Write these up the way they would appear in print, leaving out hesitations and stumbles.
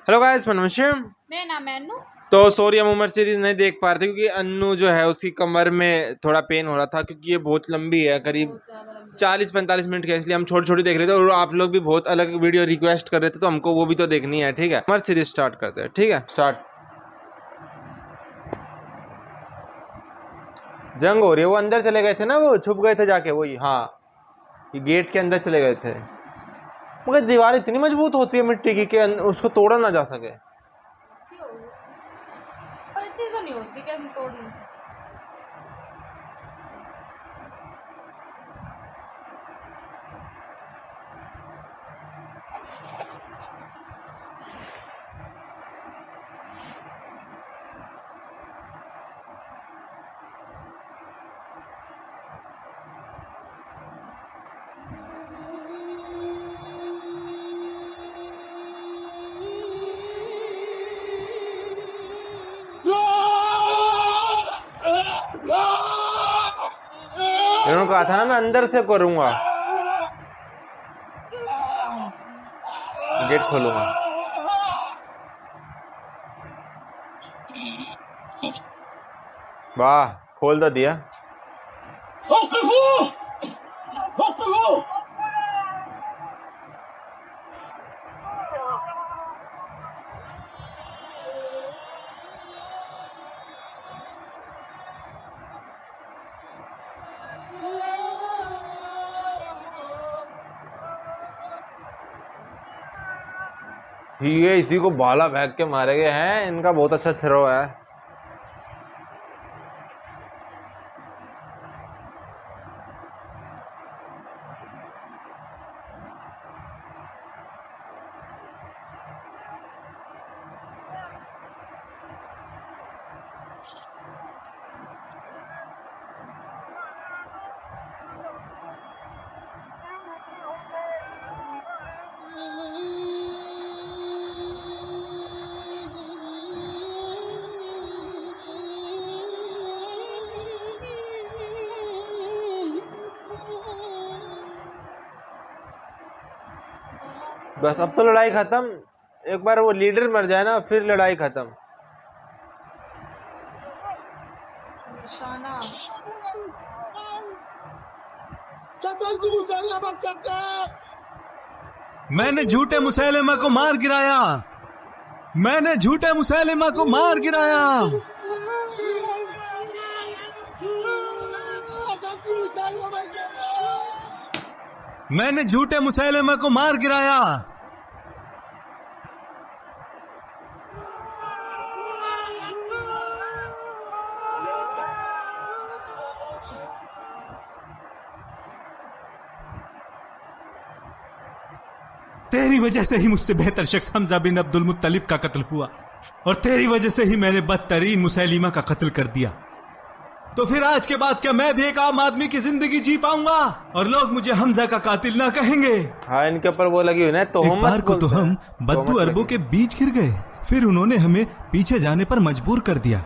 Hello guys, मैं नमस्कार। मेरा नाम है अन्नू। तो सॉरी हम उमर सीरीज नहीं देख पा रहे थे क्योंकि अन्नू जो है उसकी कमर में थोड़ा पेन हो रहा था क्योंकि ये बहुत लंबी है, करीब 40-45 मिनट की है, इसलिए हम छोटी छोटी देख रहे थे और आप लोग भी बहुत अलग वीडियो रिक्वेस्ट कर रहे थे तो हमको वो भी तो देखनी है। ठीक है, उमर सीरीज स्टार्ट करते हैं। ठीक है, स्टार्ट। जंग हो रही है। वो अंदर चले गए थे ना, वो छुप गए थे जाके, वही। हाँ, ये गेट के अंदर चले गए थे। मगर दीवार इतनी मजबूत होती है मिट्टी की कि उसको तोड़ा ना जा सके। पर इतनी तो नहीं होती कि हम तोड़ नहीं सकते। इन्होंने कहा था ना मैं अंदर से करूंगा, गेट खोलूंगा। वाह, खोल तो दिया। ये इसी को भाला फेंक के मारे गए हैं। इनका बहुत अच्छा थ्रो है। बस अब तो लड़ाई खत्म। एक बार वो लीडर मर जाए ना, फिर लड़ाई खत्म। निशाना मैंने झूठे मुसैलिमा को मार गिराया। मैंने झूठे मुसैलिमा को मार गिराया। मैंने झूठे मुसैलिमा को मार गिराया। तेरी वजह से ही मुझसे बेहतर शख्स हमजा बिन अब्दुल मुत्तलिब का कत्ल हुआ और तेरी वजह से ही मैंने बदतरीन मुसैलिमा का कत्ल कर दिया। तो फिर आज के बाद क्या मैं भी एक आम आदमी की जिंदगी जी पाऊंगा और लोग मुझे हमजा का कातिल ना कहेंगे? हाँ, इनके ऊपर वो लगी हुई ना एक बार को तो हम बद्दू अरबों के बीच गिर गए, फिर उन्होंने हमें पीछे जाने पर मजबूर कर दिया।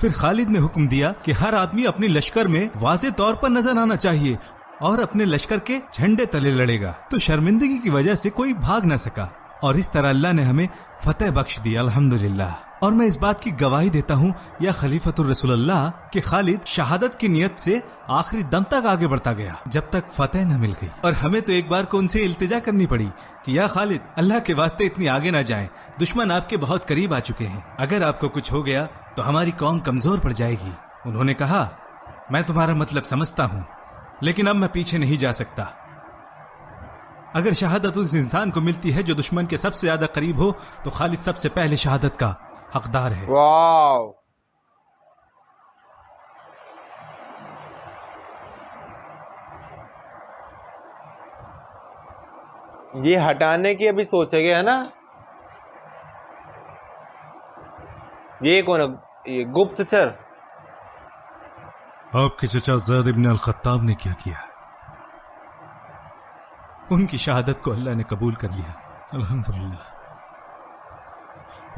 फिर खालिद ने हुक्म दिया कि हर आदमी अपने लश्कर में वाज़ेह तौर पर नजर आना चाहिए और अपने लश्कर के झंडे तले लड़ेगा। तो शर्मिंदगी की वजह से कोई भाग न सका और इस तरह अल्लाह ने हमें फतेह बख्श दी, अल्हम्दुलिल्लाह। और मैं इस बात की गवाही देता हूँ या खलीफतुर रसूलुल्लाह कि खालिद शहादत की नियत से आखिरी दम तक आगे बढ़ता गया जब तक फतेह न मिल गई। और हमें तो एक बार को उनसे इल्तिजा करनी पड़ी कि या खालिद, अल्लाह के वास्ते इतनी आगे ना जाएं, दुश्मन आपके बहुत करीब आ चुके हैं। अगर आपको कुछ हो गया तो हमारी कौम कमजोर पड़ जाएगी। उन्होंने कहा, मैं तुम्हारा मतलब समझता हूँ, लेकिन अब मैं पीछे नहीं जा सकता। अगर शहादत उस इंसान को मिलती है जो दुश्मन के सबसे ज्यादा करीब हो तो खालिद सबसे पहले शहादत का हकदार है। वाव, ये हटाने की अभी सोचेगे, है ना? ये कौन है? ये गुप्तचर। आपके चचा ज़ैद इब्न अल-खत्ताब ने क्या किया? उनकी शहादत को अल्लाह ने कबूल कर लिया, अल्हम्दुलिल्लाह।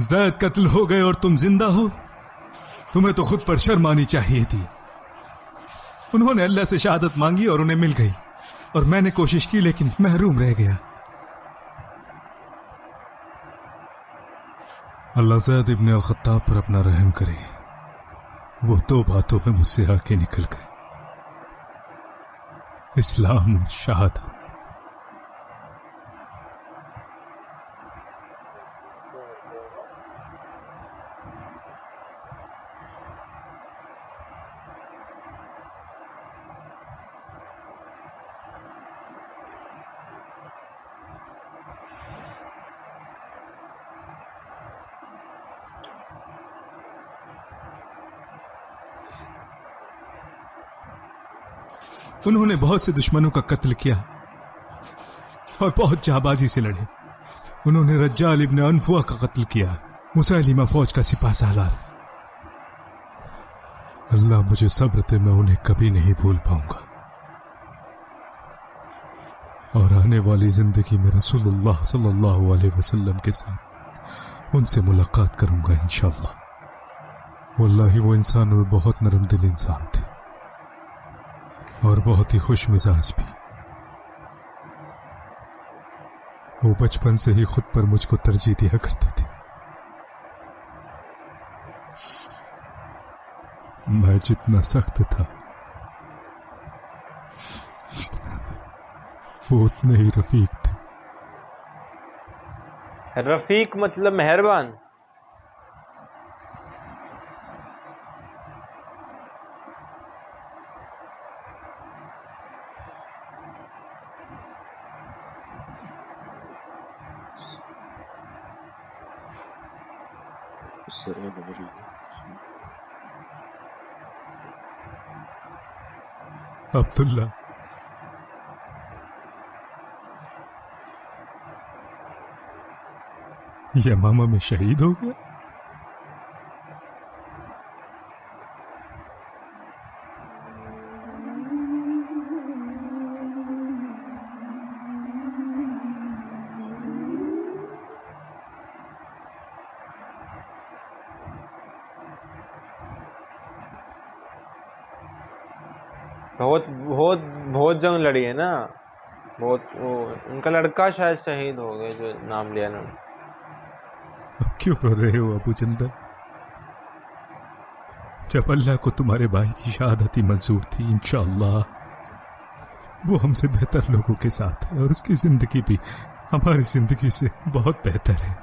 ज़ैद कत्ल हो गए और तुम जिंदा हो। तुम्हें तो खुद पर शर्म आनी चाहिए थी। उन्होंने अल्लाह से शहादत मांगी और उन्हें मिल गई, और मैंने कोशिश की लेकिन महरूम रह गया। اللہ زید ابن الخطاب پر اپنا رحم کرے. وہ 2 باتوں میں مجھ سے آگے نکل گئے، اسلام اور شہادت. انہوں نے بہت سے دشمنوں کا قتل کیا اور بہت جانبازی سے لڑے. انہوں نے رجال ابن انفوا کا قتل کیا، مسیلمہ فوج کا سپاہ سالار. اللہ مجھے صبر دے، میں انہیں کبھی نہیں بھول پاؤں گا، اور آنے والی زندگی میں رسول اللہ صلی اللہ علیہ وسلم کے ساتھ ان سے ملاقات کروں گا انشاءاللہ. واللہ وہ انسانوں میں بہت نرم دل انسان تھے اور بہت ہی خوش مزاج بھی. وہ بچپن سے ہی خود پر مجھ کو ترجیح دیا کرتے تھے. میں جتنا سخت تھا وہ اتنے ہی رفیق تھے. رفیق مطلب مہربان. عبداللہ یمامہ میں شہید ہو گیا. بہت جنگ لڑی ہے نا. بہت ان کا لڑکا شاید شہید ہو گئے جو نام لیا انہوں نے. اب کیوں رو رہے ہو ابو جندل؟ جب اللہ کو تمہارے بھائی کی شہادت ہی منظور تھی، انشاءاللہ وہ ہم سے بہتر لوگوں کے ساتھ ہے، اور اس کی زندگی بھی ہماری زندگی سے بہت بہتر ہے.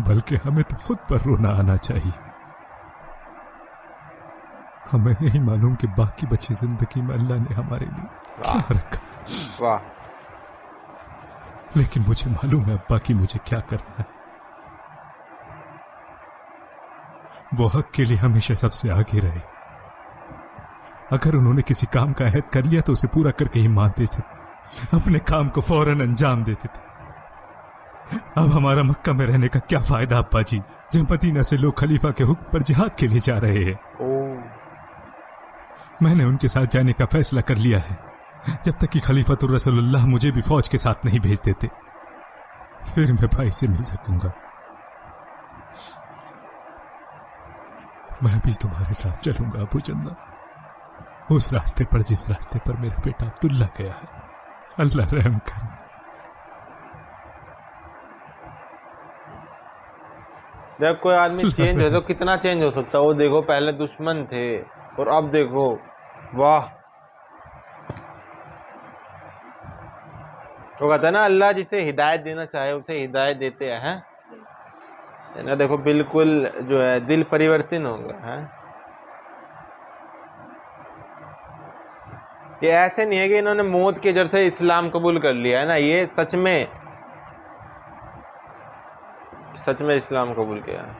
بلکہ ہمیں تو خود پر رونا آنا چاہیے. ہمیں نہیں معلوم کہ باقی بچی زندگی میں اللہ نے ہمارے لیے کیا رکھا. واہ. لیکن مجھے معلوم ہے ابا کی مجھے کیا کرنا ہے. وہ حق کے لیے ہمیشہ سب سے آگے رہے. اگر انہوں نے کسی کام کا عہد کر لیا تو اسے پورا کر کے ہی مانتے تھے، اپنے کام کو فوراً انجام دیتے تھے. اب ہمارا مکہ میں رہنے کا کیا فائدہ ابا جی، جب مدینہ سے لوگ خلیفہ کے حکم پر جہاد کے لیے جا رہے ہیں. میں نے ان کے ساتھ جانے کا فیصلہ کر لیا ہے، جب تک کہ خلیفۃ الرسول اللہ مجھے بھی فوج کے ساتھ نہیں بھیج دیتے. پھر میں بھائی سے مل سکوں گا. میں بھی تمہارے ساتھ چلوں گا ابو جندل، اس راستے پر جس راستے پر میرا بیٹا عبداللہ گیا ہے. اللہ رحم کرے. جب کوئی آدمی چینج ہو تو کتنا چینج ہو سکتا ہے. وہ دیکھو پہلے دشمن تھے اور اب دیکھو. واہ. وہ کہتا ہے نا اللہ جسے ہدایت دینا چاہے اسے ہدایت دیتے ہیں. نا دیکھو بالکل جو ہے دل پریورتن ہو گیا ہے. یہ ایسے نہیں ہے کہ انہوں نے موت کے جڑ سے اسلام قبول کر لیا ہے نا، یہ سچ میں اسلام قبول کیا ہے.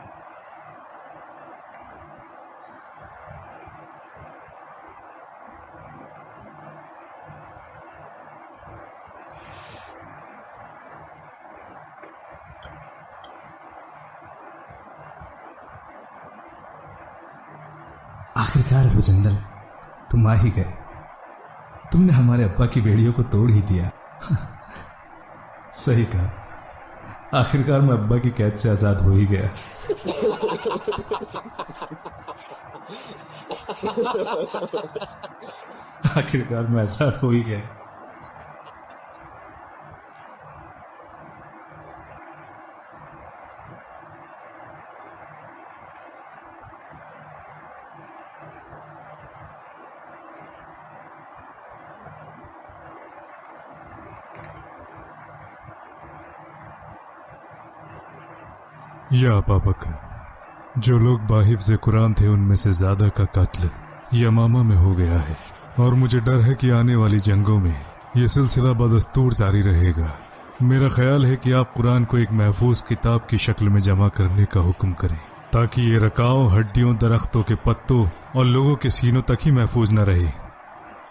آخرکار ابو جندل تم آ ہی گئے. تم نے ہمارے ابا کی بیڑیوں کو توڑ ہی دیا. صحیح کہا، آخرکار میں ابا کی قید سے آزاد ہو ہی گیا. آخرکار میں آزاد ہو ہی گیا. या अबा बकर, जो लोग बाहिफ्ज़ कुरान थे उनमें से ज्यादा का कत्ल यमामा में हो गया है और मुझे डर है कि आने वाली जंगों में ये सिलसिला बदस्तूर जारी रहेगा। मेरा ख्याल है कि आप कुरान को एक महफूज किताब की शक्ल में जमा करने का हुक्म करें ताकि ये रकाओं, हड्डियों, दरख्तों के पत्तों और लोगों के सीनों तक ही महफूज न रहे।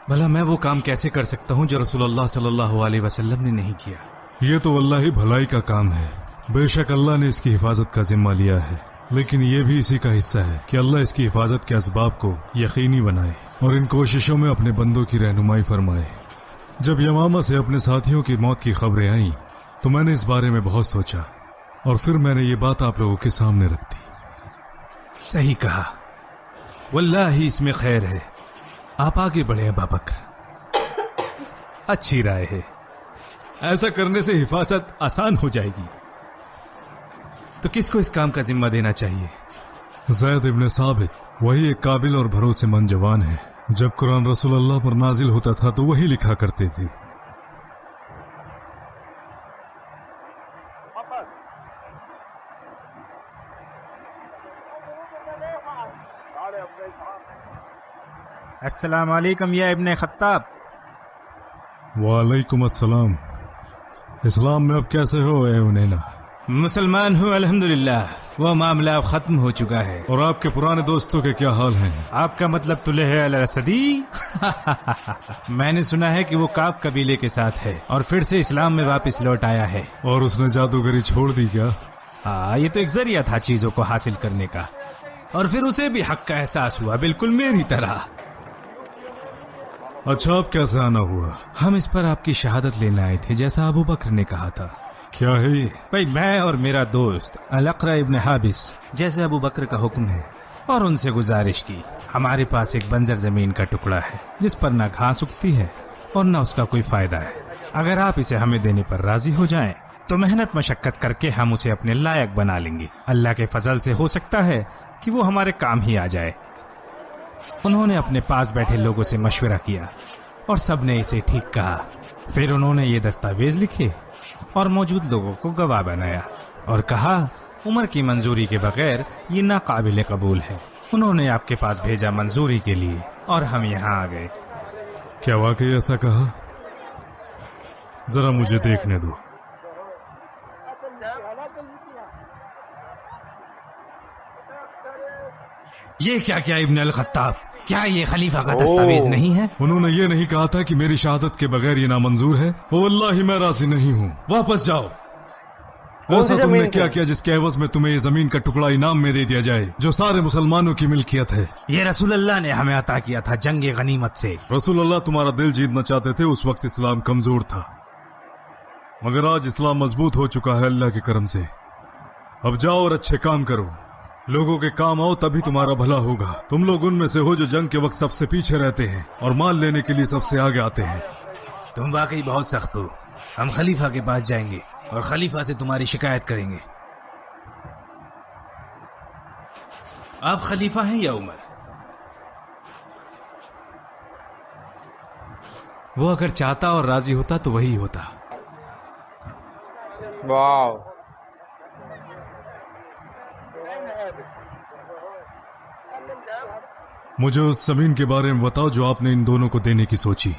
भला मैं वो काम कैसे कर सकता हूँ जो रसूलुल्लाह सल्लल्लाहु अलैहि वसल्लम ने नहीं किया? ये तो अल्लाह ही भलाई का काम है। बेशक अल्लाह ने इसकी हिफाजत का जिम्मा लिया है, लेकिन ये भी इसी का हिस्सा है कि अल्लाह इसकी हिफाजत के असबाब को यकीनी बनाए और इन कोशिशों में अपने बंदों की रहनुमाई फरमाए। जब यमामा से अपने साथियों की मौत की खबरें आईं तो मैंने इस बारे में बहुत सोचा और फिर मैंने ये बात आप लोगों के सामने रख दी। सही कहा, वल्लाही इसमें खैर है। आप आगे बढ़े अबा बकर, अच्छी राय है। ऐसा करने से हिफाजत आसान हो जाएगी। तो किसको इस काम का जिम्मा देना चाहिए? ज़ैद इब्न साबित, वही एक काबिल और भरोसेमंद जवान है। जब कुरान रसूलुल्लाह पर नाजिल होता था तो वही लिखा करते थे। अस्सलाम वालेकुम या इब्ने खत्ताब। वालेकुम अस्सलाम। इस्लाम में अब कैसे हो ए उनैना? मुसलमान हूँ अल्हम्दुलिल्लाह, वो मामला अब खत्म हो चुका है। और आपके पुराने दोस्तों के क्या हाल हैं? आपका मतलब तुलह अल असदी? मैंने सुना है कि वो काब कबीले के साथ है और फिर से इस्लाम में वापस लौट आया है। और उसने जादूगरी छोड़ दी क्या? हाँ, ये तो एक जरिया था चीजों को हासिल करने का, और फिर उसे भी हक का एहसास हुआ, बिल्कुल मेरी तरह। अच्छा, अब कैसे आना हुआ? हम इस पर आपकी शहादत लेने आए थे, जैसा अबू बकर ने कहा था। क्या है ये? भाई, मैं और मेरा दोस्त अल-अक़रा इब्न हाबिस, जैसे अबू बकर का हुक्म है, और उनसे गुजारिश की। हमारे पास एक बंजर जमीन का टुकड़ा है जिस पर न घास उगती है और न उसका कोई फायदा है। अगर आप इसे हमें देने पर राजी हो जाएं, तो मेहनत मशक्कत करके हम उसे अपने लायक बना लेंगे। अल्लाह के फजल से हो सकता है कि वो हमारे काम ही आ जाए। उन्होंने अपने पास बैठे लोगों से मशवरा किया और सबने इसे ठीक कहा। फिर उन्होंने ये दस्तावेज लिखे और मौजूद लोगों को गवाह बनाया और कहा, उमर की मंजूरी के बगैर ये नाकाबिले कबूल है। उन्होंने आपके पास भेजा मंजूरी के लिए और हम यहाँ आ गए। क्या वाकई ऐसा कहा? जरा मुझे देखने दो। ये क्या क्या इब्न अल खत्ताब, क्या ये खलीफा का दस्तावेज नहीं है? उन्होंने ये नहीं कहा था कि मेरी शहादत के बगैर ये नामंजूर है? वल्लाही मैं राजी नहीं हूँ। वापस जाओ। ऐसा तुमने क्या किया जिसके एवज में तुम्हें ये जमीन का टुकड़ा इनाम में दे दिया जाए जो सारे मुसलमानों की मिल्कियत है? ये रसूलुल्लाह ने हमें अता किया था जंगे गनीमत से। रसूलुल्लाह तुम्हारा दिल जीतना चाहते थे। उस वक्त इस्लाम कमजोर था, मगर आज इस्लाम मजबूत हो चुका है अल्लाह के करम से। अब जाओ और अच्छे काम करो, लोगों के काम आओ, तभी तुम्हारा भला होगा। तुम लोग उनमें से हो जो जंग के वक्त सबसे पीछे रहते हैं और माल लेने के लिए सबसे आगे आते हैं। तुम वाकई बहुत सख्त हो। हम खलीफा के पास जाएंगे और खलीफा से तुम्हारी शिकायत करेंगे। आप खलीफा हैं या उमर? वो अगर चाहता और राजी होता तो वही होता। वाह, मुझे उस जमीन के बारे में बताओ जो आपने इन दोनों को देने की सोची।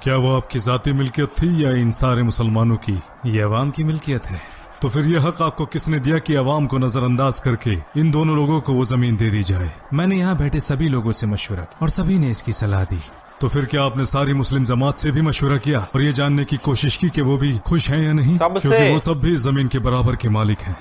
क्या वो आपकी जाती मिल्कियत थी या इन सारे मुसलमानों की? ये अवाम की मिल्कियत है। तो फिर यह हक आपको किसने दिया कि अवाम को नजरअंदाज करके इन दोनों लोगों को वो जमीन दे दी जाए? मैंने यहाँ बैठे सभी लोगों से मशवरा और सभी ने इसकी सलाह दी। तो फिर क्या आपने सारी मुस्लिम जमात से भी मशवरा किया और ये जानने की कोशिश की कि वो भी खुश हैं या नहीं? क्योंकि वो सब भी इस जमीन के बराबर के मालिक हैं।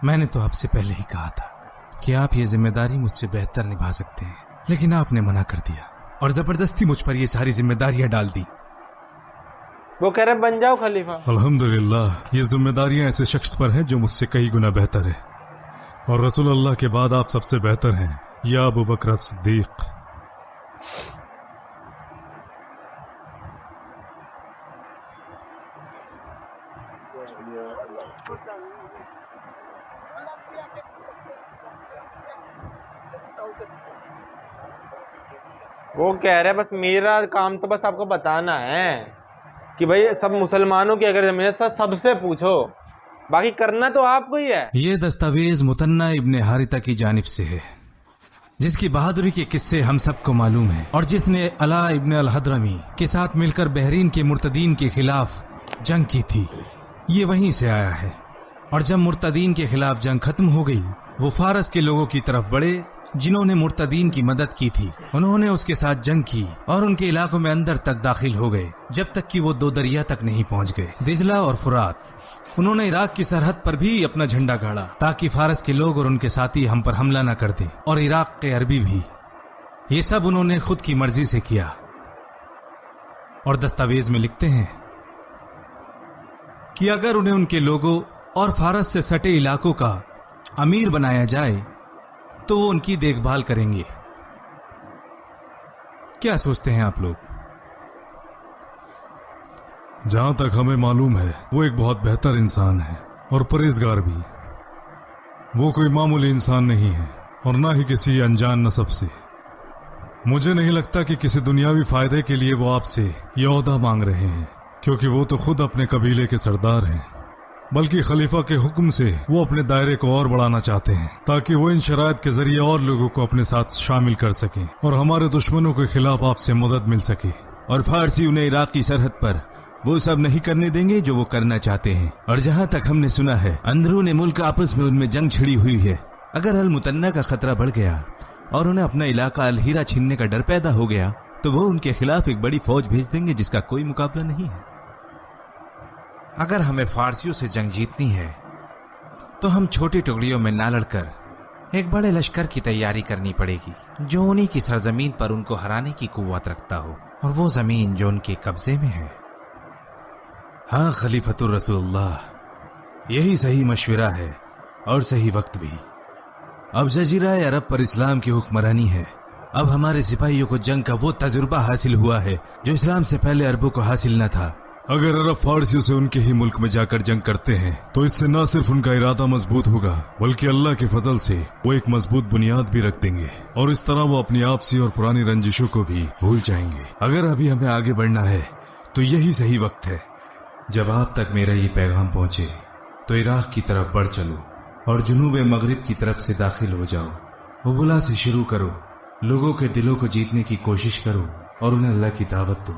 मैंने तो आपसे पहले ही कहा था कि आप ये जिम्मेदारी मुझसे बेहतर निभा सकते हैं, लेकिन आपने मना कर दिया और जबरदस्ती मुझ पर ये सारी जिम्मेदारियां डाल दी। वो कह रहे बन जाओ खलीफा। अल्हम्दुलिल्लाह, ये जिम्मेदारियां ऐसे शख्स पर हैं जो मुझसे कई गुना बेहतर है, और रसूल अल्लाह के बाद आप सबसे बेहतर हैं या अबू बकर सिद्दीक। وہ کہہ رہے بس میرا کام تو بس آپ کو بتانا ہے کہ بھائی سب مسلمانوں کی اگر زمین ہے سب سے پوچھو، باقی کرنا تو آپ کو ہی ہے۔ یہ دستاویز متنہ ابن حارثہ کی جانب سے ہے، جس کی بہادری کے قصے ہم سب کو معلوم ہیں، اور جس نے علا ابن الحضرمی کے ساتھ مل کر بحرین کے مرتدین کے خلاف جنگ کی تھی، یہ وہیں سے آیا ہے۔ اور جب مرتدین کے خلاف جنگ ختم ہو گئی، وہ فارس کے لوگوں کی طرف بڑھے جنہوں نے مرتدین کی مدد کی تھی۔ انہوں نے اس کے ساتھ جنگ کی اور ان کے علاقوں میں اندر تک داخل ہو گئے، جب تک کہ وہ 2 دریا تک نہیں پہنچ گئے، دجلہ اور فرات۔ انہوں نے عراق کی سرحد پر بھی اپنا جھنڈا گاڑا تاکہ فارس کے لوگ اور ان کے ساتھی ہم پر حملہ نہ کر دیں، اور عراق کے عربی بھی۔ یہ سب انہوں نے خود کی مرضی سے کیا، اور دستاویز میں لکھتے ہیں کہ اگر انہیں ان کے لوگوں اور فارس سے سٹے علاقوں کا امیر بنایا جائے تو وہ ان کی دیکھ بھال کریں گے۔ کیا سوچتے ہیں آپ لوگ؟ جہاں تک ہمیں معلوم ہے وہ ایک بہت بہتر انسان ہے اور پرہیزگار بھی۔ وہ کوئی معمولی انسان نہیں ہے اور نہ ہی کسی انجان نسب سے۔ مجھے نہیں لگتا کہ کسی دنیاوی فائدے کے لیے وہ آپ سے یہ عہدہ مانگ رہے ہیں، کیونکہ وہ تو خود اپنے قبیلے کے سردار ہیں، بلکہ خلیفہ کے حکم سے وہ اپنے دائرے کو اور بڑھانا چاہتے ہیں تاکہ وہ ان شرائط کے ذریعے اور لوگوں کو اپنے ساتھ شامل کر سکیں اور ہمارے دشمنوں کے خلاف آپ سے مدد مل سکے۔ اور فارسی انہیں عراق کی سرحد پر وہ سب نہیں کرنے دیں گے جو وہ کرنا چاہتے ہیں۔ اور جہاں تک ہم نے سنا ہے اندرون ملک آپس میں ان میں جنگ چھڑی ہوئی ہے۔ اگر المتنہ کا خطرہ بڑھ گیا اور انہیں اپنا علاقہ الہیرا چھیننے کا ڈر پیدا ہو گیا تو وہ ان کے خلاف ایک بڑی فوج بھیج دیں گے جس کا کوئی مقابلہ نہیں ہے۔ اگر ہمیں فارسیوں سے جنگ جیتنی ہے تو ہم چھوٹی ٹکڑیوں میں نہ لڑ کر ایک بڑے لشکر کی تیاری کرنی پڑے گی جو انہی کی سرزمین پر ان کو ہرانے کی قوت رکھتا ہو، اور وہ زمین جو ان کے قبضے میں ہے۔ ہاں خلیفۃ الرسول اللہ، یہی صحیح مشورہ ہے اور صحیح وقت بھی۔ اب جزیرہ عرب پر اسلام کی حکمرانی ہے۔ اب ہمارے سپاہیوں کو جنگ کا وہ تجربہ حاصل ہوا ہے جو اسلام سے پہلے عربوں کو حاصل نہ تھا۔ اگر عرب فارسیوں سے ان کے ہی ملک میں جا کر جنگ کرتے ہیں تو اس سے نہ صرف ان کا ارادہ مضبوط ہوگا بلکہ اللہ کے فضل سے وہ ایک مضبوط بنیاد بھی رکھ دیں گے، اور اس طرح وہ اپنی آپسی اور پرانی رنجشوں کو بھی بھول جائیں گے۔ اگر ابھی ہمیں آگے بڑھنا ہے تو یہی صحیح وقت ہے۔ جب آپ تک میرا یہ پیغام پہنچے تو عراق کی طرف بڑھ چلو اور جنوب مغرب کی طرف سے داخل ہو جاؤ۔ ابلا سے شروع کرو، لوگوں کے دلوں کو جیتنے کی کوشش کرو اور انہیں اللہ کی دعوت دو۔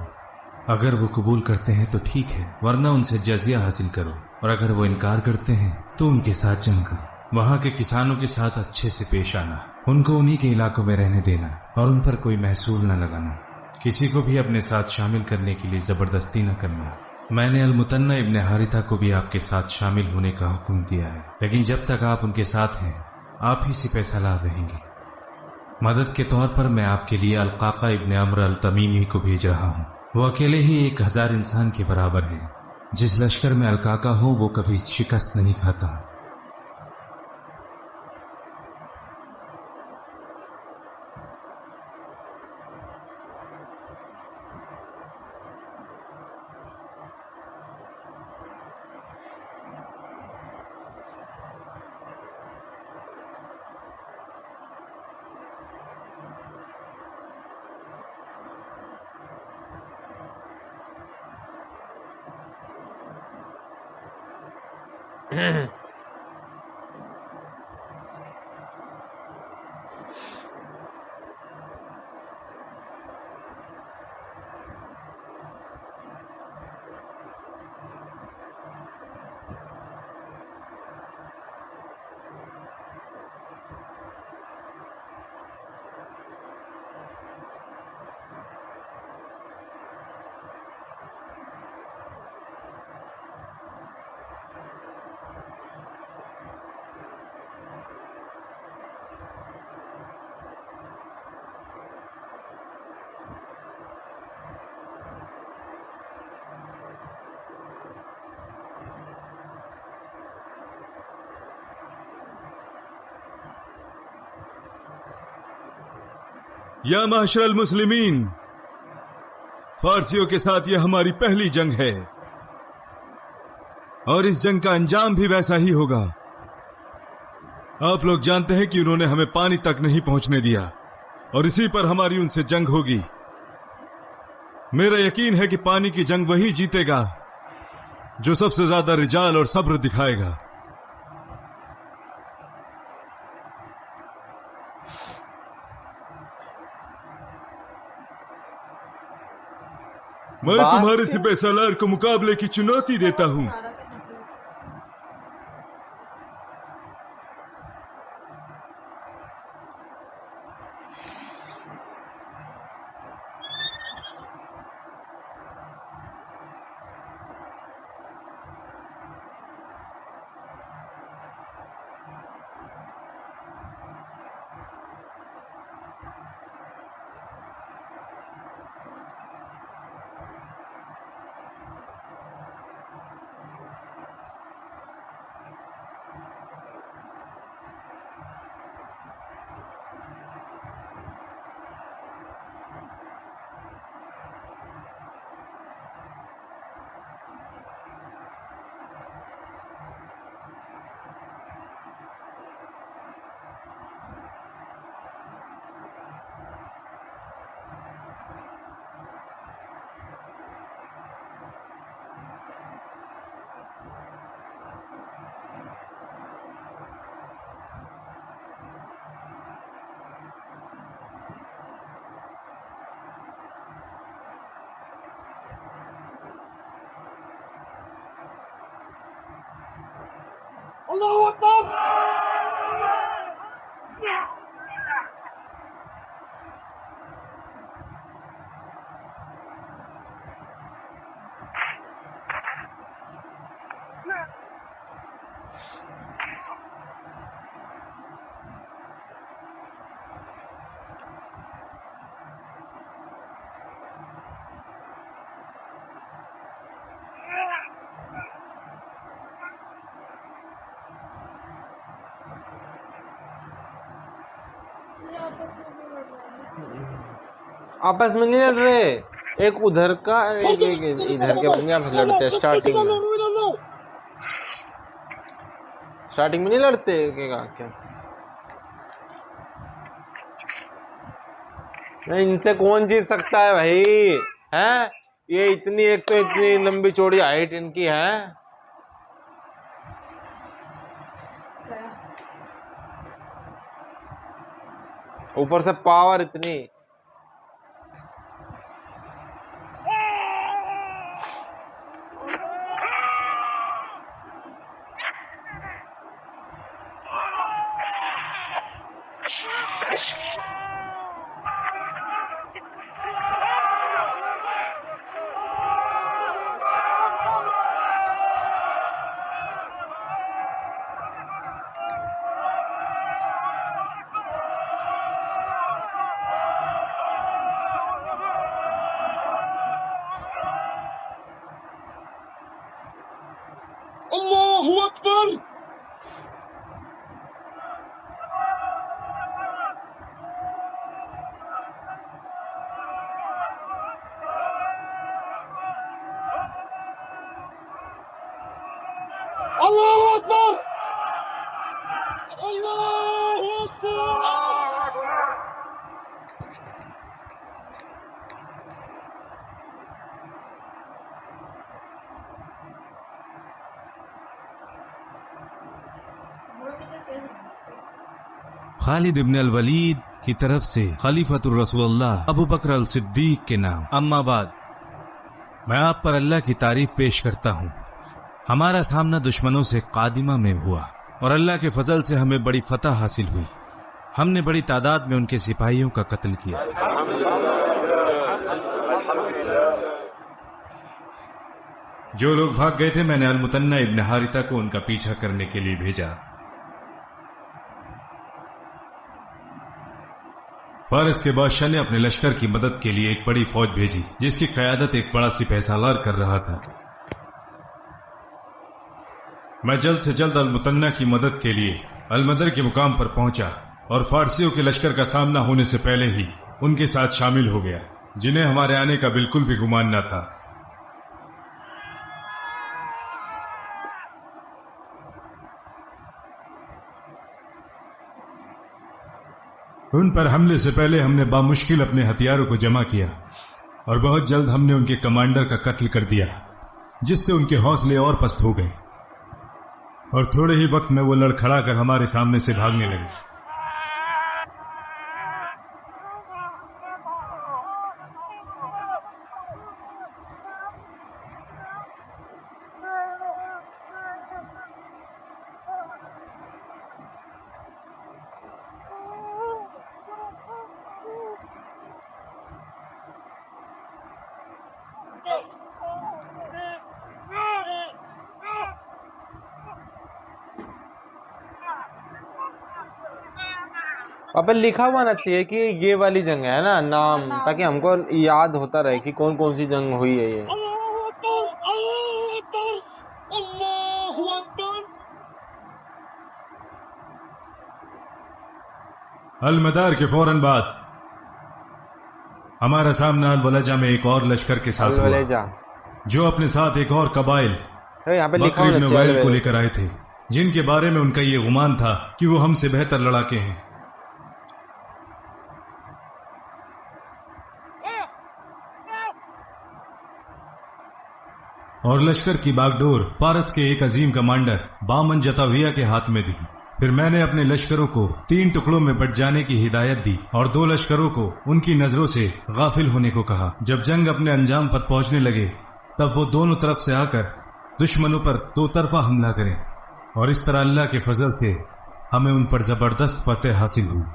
اگر وہ قبول کرتے ہیں تو ٹھیک ہے، ورنہ ان سے جزیہ حاصل کرو، اور اگر وہ انکار کرتے ہیں تو ان کے ساتھ جنگ کرو۔ وہاں کے کسانوں کے ساتھ اچھے سے پیش آنا، ان کو انہی کے علاقوں میں رہنے دینا اور ان پر کوئی محصول نہ لگانا۔ کسی کو بھی اپنے ساتھ شامل کرنے کے لیے زبردستی نہ کرنا۔ میں نے المتنہ ابن حارثہ کو بھی آپ کے ساتھ شامل ہونے کا حکم دیا ہے، لیکن جب تک آپ ان کے ساتھ ہیں آپ ہی سے پیسہ لا رہیں گے۔ مدد کے طور پر میں آپ کے لیے القاقہ ابن عمرو التمیمی کو بھیج رہا ہوں۔ وہ اکیلے ہی 1000 انسان کے برابر ہیں۔ جس لشکر میں القاقہ ہو وہ کبھی شکست نہیں کھاتا۔ یا معاشر المسلمین، فارسیوں کے ساتھ یہ ہماری پہلی جنگ ہے اور اس جنگ کا انجام بھی ویسا ہی ہوگا۔ آپ لوگ جانتے ہیں کہ انہوں نے ہمیں پانی تک نہیں پہنچنے دیا، और इसी पर हमारी उनसे जंग होगी। मेरा यकीन है कि पानी की जंग वही जीतेगा जो सबसे ज्यादा रिजाल और सब्र दिखाएगा। मैं बात तुम्हारे क्या? सिपह सालार को मुकाबले की चुनौती देता हूं। आपस में नहीं लड़ रहे, एक उधर का एक इधर के बंदे आपस में लड़ते हैं स्टार्टिंग में नहीं लड़ते क्या? इनसे कौन जीत सकता है भाई? हैं ये इतनी, एक तो इतनी लंबी चौड़ी हाइट इनकी है, ऊपर से पावर इतनी। खालिद इब्न अल वलीद की तरफ से खलीफतुर रसूलुल्लाह अबू बकर अल सिद्दीक के नाम। अम्मा बाद, मैं आप पर अल्लाह की तारीफ पेश करता हूँ। हमारा सामना दुश्मनों से कादिमा में हुआ और अल्लाह के फजल से हमें बड़ी फतह हासिल हुई। हमने बड़ी तादाद में उनके सिपाहियों का कत्ल किया। जो लोग भाग गए थे मैंने अल-मुतन्ना इब्न हारिता को उनका पीछा करने के लिए भेजा। फारिस के बादशाह ने अपने लश्कर की मदद के लिए एक बड़ी फौज भेजी जिसकी क़यादत एक बड़ा सिपह सालार कर रहा था। मैं जल्द से जल्द अल-मुतन्ना की मदद के लिए अल-मदर के मुकाम पर पहुंचा और फारसियों के लश्कर का सामना होने से पहले ही उनके साथ शामिल हो गया, जिन्हें हमारे आने का बिल्कुल भी गुमान न था। उन पर हमले से पहले हमने बामुश्किल अपने हथियारों को जमा किया और बहुत जल्द हमने उनके कमांडर का कत्ल कर दिया, जिससे उनके हौसले और पस्त हो गए और थोड़े ही वक्त में वो लड़खड़ा कर हमारे सामने से भागने लगे। अब लिखा हुआ ना चाहिए कि ये वाली जंग है ना, नाम, ताकि हमको याद होता रहे कि कौन कौन सी जंग हुई है ये। अलमदार के फौरन बाद हमारा सामना अलवलजा में एक और लश्कर के साथ हुआ, अलवलेजा, जो अपने साथ एक और कबाइल अरे यहाँ पे लिखा बकर होना इब्न चाहिए वाइल को अलवलेजा। लेकर आए थे, जिनके बारे में उनका ये गुमान था कि वो हमसे बेहतर लड़ाके हैं। और लश्कर की बागडोर पारस के एक अजीम कमांडर बामन जताविया के हाथ में दी। फिर मैंने अपने लश्करों को 3 टुकड़ों में बंट जाने की हिदायत दी और 2 लश्करों को उनकी नजरों से गाफिल होने को कहा। जब जंग अपने अंजाम पर पहुंचने लगे तब वो दोनों तरफ से आकर दुश्मनों पर 2 तरफा हमला करें, और इस तरह अल्लाह के फजल से हमें उन पर जबरदस्त फतेह हासिल हुई।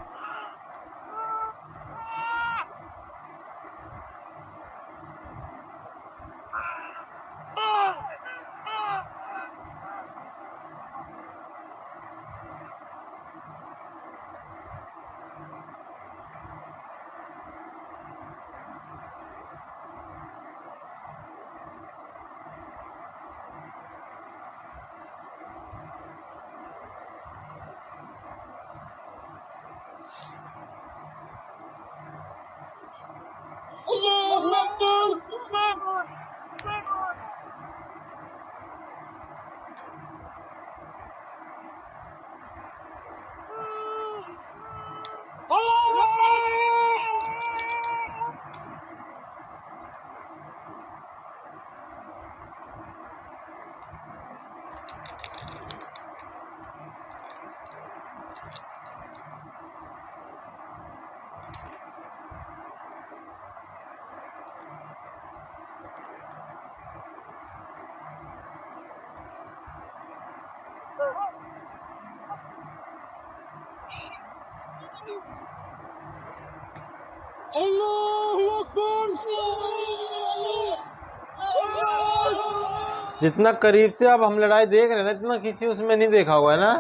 जितना करीब से अब हम लड़ाई देख रहे हैं ना, इतना किसी उसमें नहीं देखा हुआ है ना।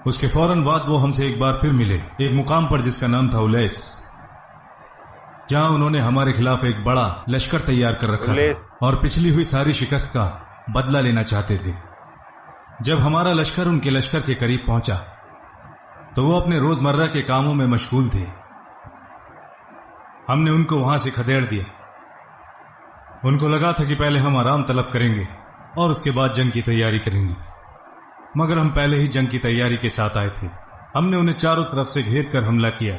उसके फौरन बाद वो हमसे एक बार फिर मिले, एक मुकाम पर जिसका नाम था उलैस, जहां उन्होंने हमारे खिलाफ एक बड़ा लश्कर तैयार कर रखा था और पिछली हुई सारी शिकस्त का बदला लेना चाहते थे। जब हमारा लश्कर उनके लश्कर के करीब पहुंचा तो वो अपने रोजमर्रा के कामों में मशगूल थे। हमने उनको वहां से खदेड़ दिया। उनको लगा था कि पहले हम आराम तलब करेंगे और उसके बाद जंग की तैयारी करेंगे, मगर हम पहले ही जंग की तैयारी के साथ आए थे। हमने उन्हें चारों तरफ से घेर कर हमला किया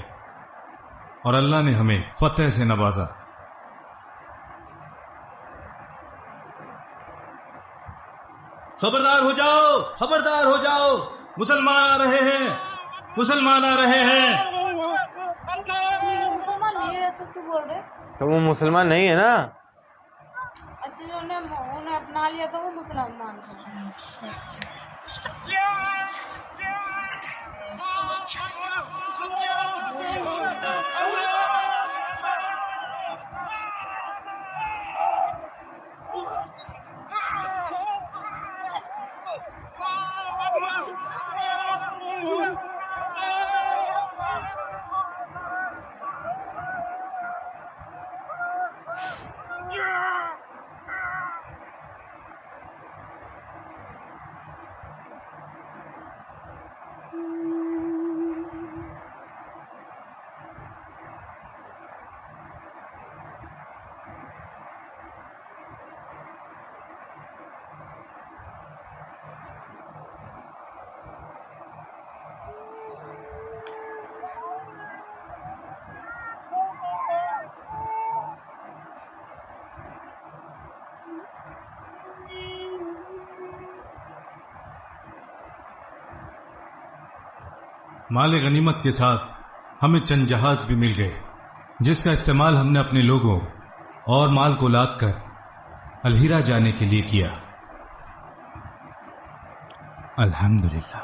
और अल्लाह ने हमें फतेह से नवाजा। खबरदार हो जाओ, खबरदार हो जाओ, मुसलमान आ रहे हैं, मुसलमान आ रहे हैं। मुसलमान नहीं है, ऐसा क्यों बोल रहे? तो वो मुसलमान नहीं है ना। अच्छा, जो उन्हें अपना लिया था वो मुसलमान थे। माल गनीमत के साथ हमें चंद जहाज भी मिल गए, जिसका इस्तेमाल हमने अपने लोगों और माल को लाद कर अलहीरा जाने के लिए किया। अल्हम्दुलिल्लाह।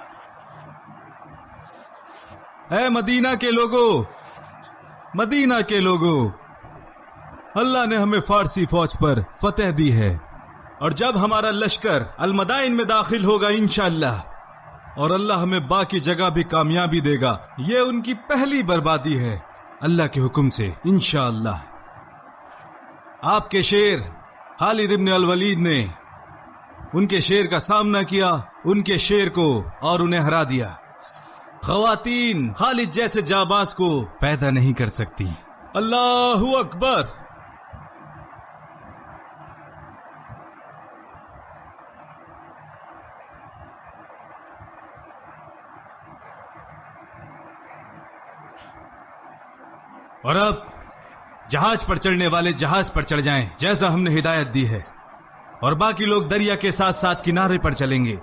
ऐ मदीना के लोगों, मदीना के लोगों, अल्लाह ने हमें फारसी फौज पर फतह दी है, और जब हमारा लश्कर अलमदाइन में दाखिल होगा इंशाअल्लाह, और अल्लाह हमें बाकी जगह भी कामयाबी देगा, ये उनकी पहली बर्बादी है अल्लाह के हुक्म से इंशाअल्लाह। आपके शेर खालिद इब्न अल वलीद ने उनके शेर का सामना किया, उनके शेर को, और उन्हें हरा दिया। खवातीन खालिद जैसे जाबाज को पैदा नहीं कर सकती। अल्लाहु अकबर। और अब जहाज पर चढ़ने वाले जहाज पर चढ़ जाएं, जैसा हमने हिदायत दी है, और बाकी लोग दरिया के साथ साथ किनारे पर चलेंगे।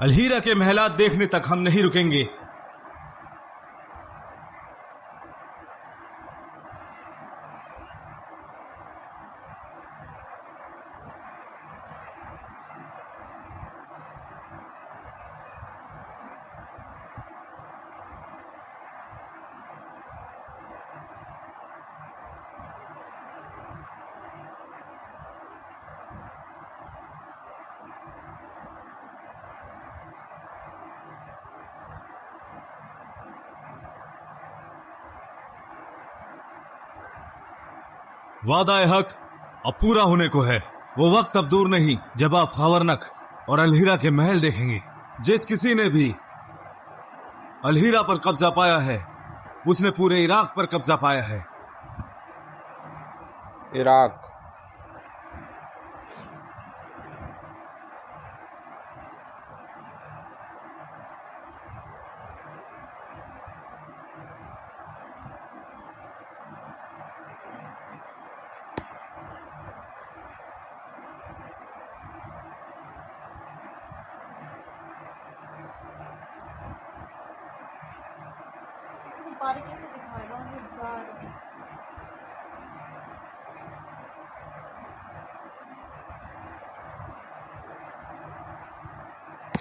अलहीरा के महलात देखने तक हम नहीं रुकेंगे। वादा हक अब पूरा होने को है। वो वक्त अब दूर नहीं जब आप खवरनक और अलहीरा के महल देखेंगे। जिस किसी ने भी अलहीरा पर कब्जा पाया है, उसने पूरे इराक पर कब्जा पाया है। इराक। बारीकी से दिखाएगा वो जा रहे हैं।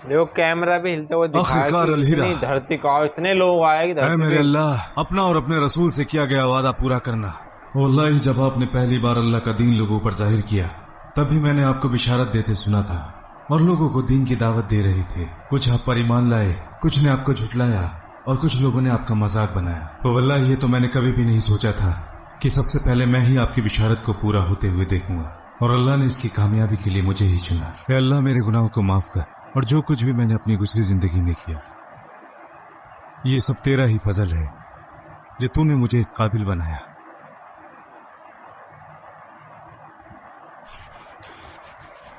देखो कैमरा भी हिलते हुए दिखाया आखिरकार कि अलहीरा। इतनी धरती का इतने लोग आए कि ऐ धरती मेरे पे- अल्लाह, अपना और अपने रसूल से किया गया वादा पूरा करना। वल्लाही जब आपने पहली बार अल्लाह का दीन लोगों पर जाहिर किया, तभी मैंने आपको बिशारत देते सुना था और लोगों को दीन की दावत दे रही थे। कुछ आप पर ईमान लाए, कुछ ने आपको झुठलाया और कुछ लोगों ने आपका मजाक बनाया। तो वल्लाही ये तो मैंने कभी भी नहीं सोचा था कि सबसे पहले मैं ही आपकी बिशारत को पूरा होते हुए देखूंगा, और अल्लाह ने इसकी कामयाबी के लिए मुझे ही चुना। ऐ अल्लाह, मेरे गुनाहों को माफ कर, और जो कुछ भी मैंने अपनी गुजरी जिंदगी में किया, ये सब तेरा ही फजल है जो तूने मुझे इस काबिल बनाया।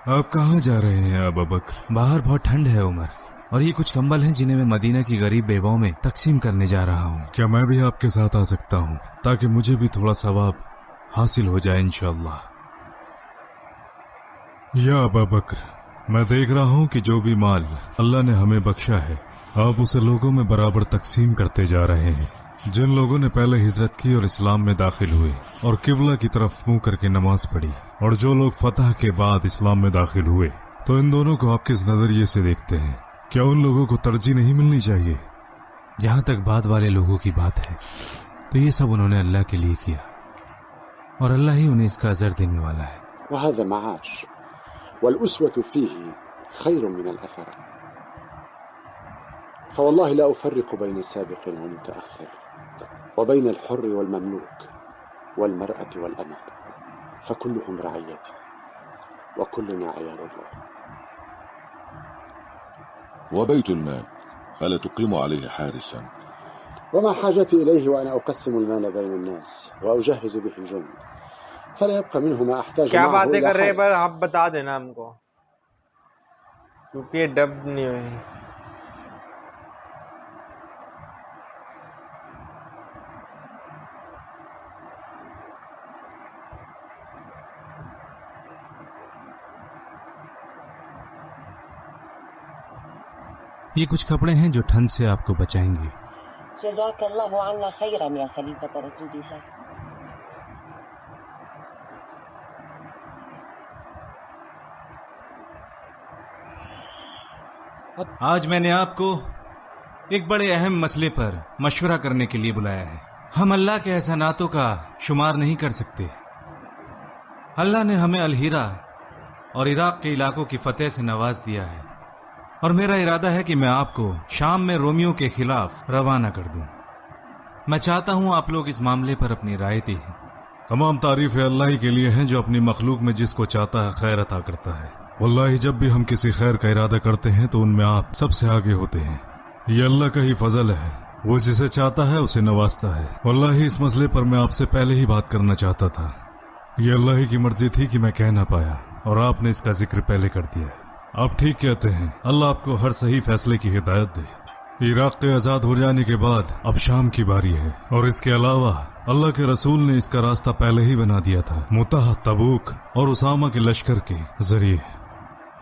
आप कहाँ जा रहे हैं अबू बकर? बाहर बहुत ठंड है उमर, और ये कुछ कंबल हैं जिन्हें मैं मदीना की गरीब बेवाओं में तकसीम करने जा रहा हूँ। क्या मैं भी आपके साथ आ सकता हूँ, ताकि मुझे भी थोड़ा सवाब हासिल हो जाए इंशाअल्लाह? या अबू बकर, मैं देख रहा हूँ कि जो भी माल अल्लाह ने हमें बख्शा है, आप उसे लोगों में बराबर तकसीम करते जा रहे हैं। जिन लोगों ने पहले हिजरत की और इस्लाम में दाखिल हुए और किबला की तरफ मुंह करके नमाज पढ़ी, और जो लोग फतह के बाद इस्लाम में दाखिल हुए, तो इन दोनों को आप किस नजरिए से देखते हैं? क्या उन लोगों को तरजीह नहीं मिलनी चाहिए? जहां तक बाद वाले लोगों की बात है, तो ये सब उन्होंने अल्लाह के लिए किया, और अल्लाह ही उन्हें इसका अजर देने वाला है। وهذا معاش والأسوة فيه خير من الأثر، فوالله لا أفرق بين سابق ومتأخر، وبين الحر والمملوك والمرأة والأمة، فكلهم رعيتي وكلنا عيال الله. وبيت المال ألا تقيم عليه حارسا؟ وما حاجتي إليه وأنا أقسم المال بين الناس وأجهز به الجند، فلا يبقى منه ما أحتاج क्या معه बातें إلى कर रहे हैं, पर حارس. आप बता देना हमको, क्योंकि ये डब नहीं हुई। ये कुछ कपड़े हैं जो ठंड से आपको बचाएंगे। جزاك الله عنا خيرا يا خليفة رسول الله. آج میں نے آپ کو ایک بڑے اہم مسئلے پر مشورہ کرنے کے لیے بلایا ہے. ہم اللہ کے احساناتوں کا شمار نہیں کر سکتے. اللہ نے ہمیں الہیرا اور عراق کے علاقوں کی فتح سے نواز دیا ہے، اور میرا ارادہ ہے کہ میں آپ کو شام میں رومیوں کے خلاف روانہ کر دوں. میں چاہتا ہوں آپ لوگ اس معاملے پر اپنی رائے دیں. تمام تعریفیں اللہ ہی کے لیے ہیں جو اپنی مخلوق میں جس کو چاہتا ہے خیر عطا کرتا ہے. واللہ جب بھی ہم کسی خیر کا ارادہ کرتے ہیں تو ان میں آپ سب سے آگے ہوتے ہیں. یہ اللہ کا ہی فضل ہے، وہ جسے چاہتا ہے اسے نوازتا ہے. واللہ اس مسئلے پر میں آپ سے پہلے ہی بات کرنا چاہتا تھا. یہ اللہ ہی کی مرضی تھی کہ میں کہہ نہ پایا، اور آپ نے اس کا ذکر پہلے کر دیا ہے. آپ ٹھیک کہتے ہیں، اللہ آپ کو ہر صحیح فیصلے کی ہدایت دے. عراق کے آزاد ہو جانے کے بعد اب شام کی باری ہے، اور اس کے علاوہ اللہ کے رسول نے اس کا راستہ پہلے ہی بنا دیا تھا، متح، تبوک اور اسامہ کے لشکر کے ذریعے.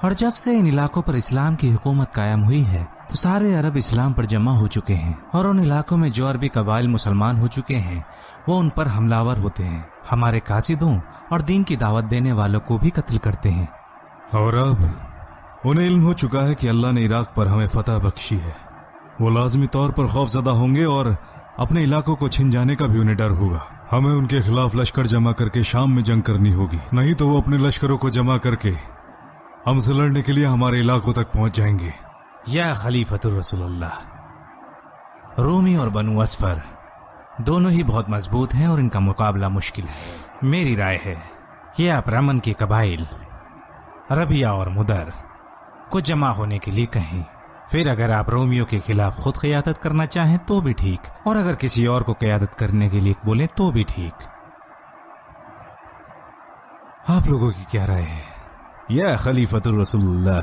اور جب سے ان علاقوں پر اسلام کی حکومت قائم ہوئی ہے تو سارے عرب اسلام پر جمع ہو چکے ہیں، اور ان علاقوں میں جو عربی قبائل مسلمان ہو چکے ہیں وہ ان پر حملہ آور ہوتے ہیں، ہمارے قاصدوں اور دین کی دعوت دینے والوں کو بھی قتل کرتے ہیں. اور اب انہیں علم ہو چکا ہے کہ اللہ نے عراق پر ہمیں فتح بخشی ہے. وہ لازمی طور پر خوف زدہ ہوں گے اور اپنے علاقوں کو چھن جانے کا بھی انہیں ڈر ہوگا. ہمیں ان کے خلاف لشکر جمع کر کے شام میں جنگ کرنی ہوگی، نہیں تو وہ اپنے لشکروں کو جمع کر کے ہم سے لڑنے کے لیے ہمارے علاقوں تک پہنچ جائیں گے. یا خلیفۃ الرسول اللہ، رومی اور بنو اسفر دونوں ہی بہت مضبوط ہیں اور ان کا مقابلہ مشکل ہے. میری رائے ہے کہ آپ رمن کے قبائل ربیہ اور مدر کو جمع ہونے کے لیے کہیں. پھر اگر آپ رومیوں کے خلاف خود قیادت کرنا چاہیں تو بھی ٹھیک، اور اگر کسی اور کو قیادت کرنے کے لیے بولیں تو بھی ٹھیک. آپ لوگوں کی کیا رائے ہے؟ یا خلیفۃ الرسول اللہ،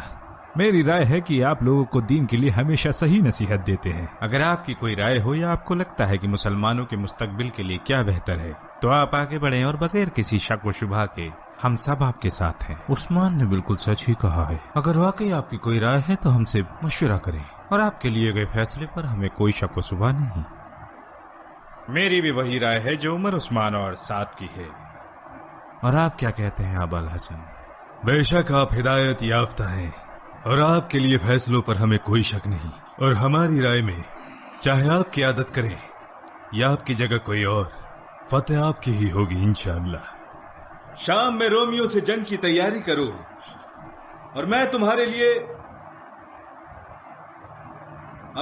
میری رائے ہے کہ آپ لوگوں کو دین کے لیے ہمیشہ صحیح نصیحت دیتے ہیں. اگر آپ کی کوئی رائے ہو یا آپ کو لگتا ہے کہ مسلمانوں کے مستقبل کے لیے کیا بہتر ہے تو آپ آگے بڑھیں، اور بغیر کسی شک و شبہ کے ہم سب آپ کے ساتھ ہیں. عثمان نے بالکل سچ ہی کہا ہے. اگر واقعی آپ کی کوئی رائے ہے تو ہم سے مشورہ کریں، اور آپ کے لیے گئے فیصلے پر ہمیں کوئی شک و شبہ نہیں. میری بھی وہی رائے ہے جو عمر، عثمان اور سعد کی ہے. اور آپ کیا کہتے ہیں ابا الحسن؟ بے شک آپ ہدایت یافتہ ہیں، اور آپ کے لیے فیصلوں پر ہمیں کوئی شک نہیں. اور ہماری رائے میں چاہے آپ قیادت کریں یا آپ کی جگہ کوئی اور، فتح آپ کی ہی ہوگی انشاءاللہ. شام میں رومیوں سے جنگ کی تیاری کرو، اور میں تمہارے لیے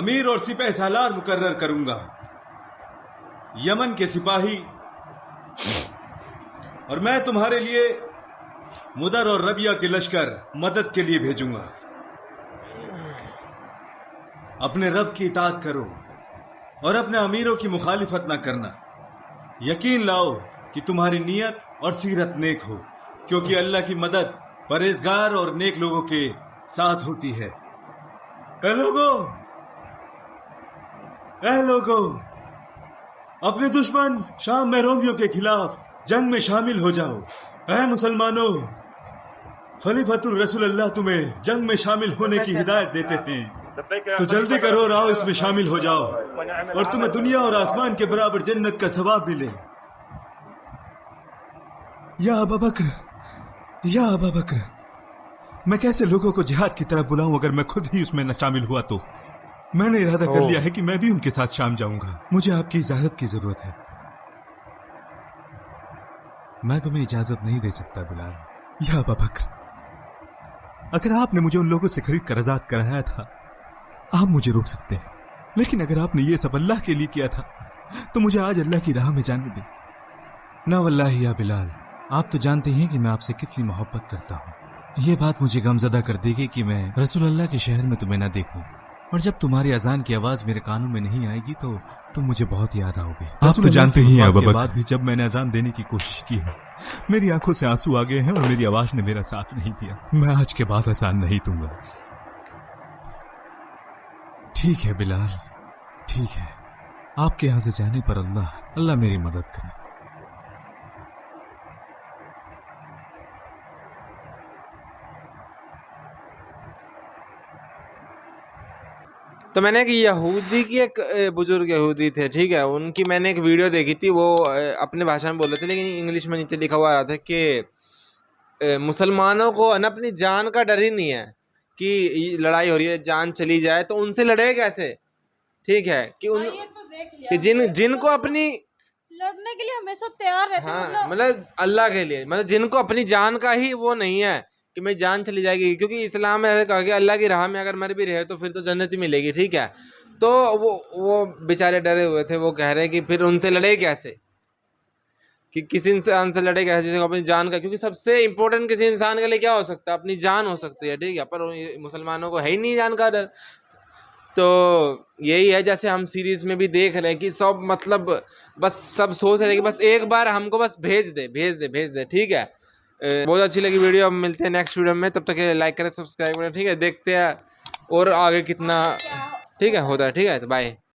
امیر اور سپہ سالار مقرر کروں گا. یمن کے سپاہی، اور میں تمہارے لیے مدر اور ربیہ کے لشکر مدد کے لیے بھیجوں گا. اپنے رب کی اطاعت کرو اور اپنے امیروں کی مخالفت نہ کرنا. یقین لاؤ کہ تمہاری نیت اور سیرت نیک ہو، کیونکہ اللہ کی مدد پرہیزگار اور نیک لوگوں کے ساتھ ہوتی ہے. اے لوگو، اپنے دشمن شام میں رومیوں کے خلاف جنگ میں شامل ہو جاؤ. اے مسلمانوں، خلیفۃ الرسول اللہ تمہیں جنگ میں شامل ہونے کی ہدایت دیتے ہیں، تو جلدی کرو اور آؤ اس میں شامل ہو جاؤ، اور تمہیں دنیا اور آسمان کے برابر جنت کا ثواب ملے. یا ابا بکر، میں کیسے لوگوں کو جہاد کی طرف بلاؤں اگر میں خود ہی اس میں نہ شامل ہوا تو؟ میں نے ارادہ کر لیا ہے کہ میں بھی ان کے ساتھ شام جاؤں گا. مجھے آپ کی اجازت کی ضرورت ہے. میں تمہیں اجازت نہیں دے سکتا بلال. یا ابا بکر، اگر آپ نے مجھے ان لوگوں سے خرید کر آزاد کرایا تھا آپ مجھے روک سکتے ہیں، لیکن اگر آپ نے یہ سب اللہ کے لیے کیا تھا تو مجھے آج اللہ کی راہ میں جانے دیں. نہ واللہ یا بلال، آپ تو جانتے ہیں کہ میں آپ سے کتنی محبت کرتا ہوں. یہ بات مجھے غمزدہ کر دے گی کہ میں رسول اللہ کے شہر میں تمہیں نہ دیکھوں، اور جب تمہاری اذان کی آواز میرے کانوں میں نہیں آئے گی تو تم مجھے بہت یاد آؤ گے. آپ تو جانتے ہی ہیں ابا بکر، بعد بھی جب میں نے اذان دینے کی کوشش کی ہے میری آنکھوں سے آنسو آ گئے ہیں اور میری آواز نے میرا ساتھ نہیں دیا. میں آج کے بعد اذان نہیں دوں گا. ٹھیک ہے بلال، ٹھیک ہے. آپ کے یہاں سے جانے پر اللہ میری مدد کرے. تو میں نے ایک یہودی کی ایک بزرگ یہودی تھے ٹھیک ہے, ان کی میں نے ایک ویڈیو دیکھی تھی, وہ اپنے بھاشا میں بول رہے تھے لیکن انگلش میں نیچے لکھا ہوا آ رہا تھا کہ مسلمانوں کو اپنی جان کا ڈر ہی نہیں ہے کہ لڑائی ہو رہی ہے جان چلی جائے تو ان سے لڑے کیسے, ٹھیک ہے, کہ ان یہ تو دیکھ لیا کہ جن کو اپنی لڑنے کے لیے ہمیشہ تیار رہتے ہیں, ہاں مطلب اللہ کے لیے, مطلب جن کو اپنی جان کا ہی وہ نہیں ہے کہ میری جان چلی جائے گی, کیونکہ اسلام میں ایسے کہا کہ اللہ کی راہ میں اگر مر بھی رہے تو پھر تو جنت ہی ملے گی, ٹھیک ہے. تو وہ بیچارے ڈرے ہوئے تھے, وہ کہہ رہے کہ پھر ان سے لڑے کیسے, کہ کسی انسان سے لڑے کیسے جس کو اپنی جان کا, کیونکہ سب سے امپورٹنٹ کسی انسان کے لیے کیا ہو سکتا ہے, اپنی جان ہو سکتی ہے, ٹھیک ہے, پر مسلمانوں کو ہے ہی نہیں جان کا ڈر. تو یہی ہے جیسے ہم سیریز میں بھی دیکھ رہے ہیں کہ سب مطلب بس سب سوچ رہے ہیں کہ بس ایک بار ہم کو بس بھیج دے, ٹھیک ہے. بہت اچھی لگی ویڈیو, اب ملتے ہیں نیکسٹ ویڈیو میں, تب تک لائک کریں سبسکرائب کریں, ٹھیک ہے. دیکھتے ہیں اور آگے کتنا ٹھیک ہے ہوتا ہے, ٹھیک ہے, تو بائے.